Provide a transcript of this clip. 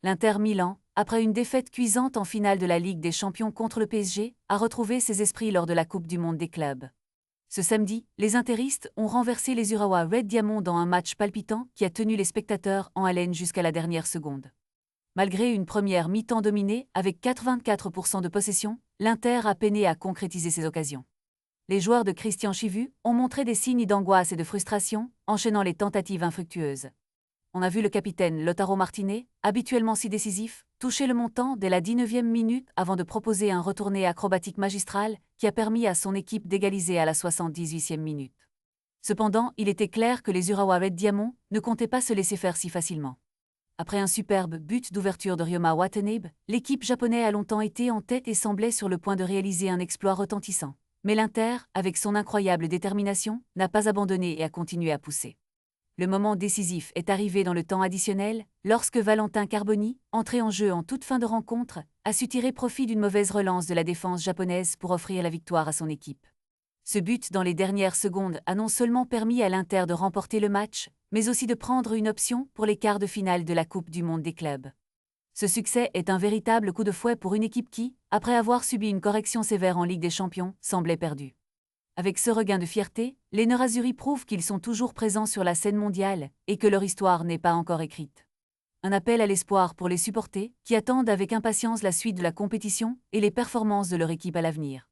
L'Inter Milan, après une défaite cuisante en finale de la Ligue des Champions contre le PSG, a retrouvé ses esprits lors de la Coupe du Monde des clubs. Ce samedi, les interistes ont renversé les Urawa Red Diamonds dans un match palpitant qui a tenu les spectateurs en haleine jusqu'à la dernière seconde. Malgré une première mi-temps dominée avec 84% de possession, l'Inter a peiné à concrétiser ses occasions. Les joueurs de Christian Chivu ont montré des signes d'angoisse et de frustration, enchaînant les tentatives infructueuses. On a vu le capitaine Lautaro Martinez, habituellement si décisif, toucher le montant dès la 19e minute avant de proposer un retourné acrobatique magistral qui a permis à son équipe d'égaliser à la 78e minute. Cependant, il était clair que les Urawa Red Diamonds ne comptaient pas se laisser faire si facilement. Après un superbe but d'ouverture de Ryoma Watanabe, l'équipe japonaise a longtemps été en tête et semblait sur le point de réaliser un exploit retentissant. Mais l'Inter, avec son incroyable détermination, n'a pas abandonné et a continué à pousser. Le moment décisif est arrivé dans le temps additionnel, lorsque Valentin Carboni, entré en jeu en toute fin de rencontre, a su tirer profit d'une mauvaise relance de la défense japonaise pour offrir la victoire à son équipe. Ce but dans les dernières secondes a non seulement permis à l'Inter de remporter le match, mais aussi de prendre une option pour les quarts de finale de la Coupe du Monde des clubs. Ce succès est un véritable coup de fouet pour une équipe qui, après avoir subi une correction sévère en Ligue des Champions, semblait perdue. Avec ce regain de fierté, les Nerazzurri prouvent qu'ils sont toujours présents sur la scène mondiale et que leur histoire n'est pas encore écrite. Un appel à l'espoir pour les supporters qui attendent avec impatience la suite de la compétition et les performances de leur équipe à l'avenir.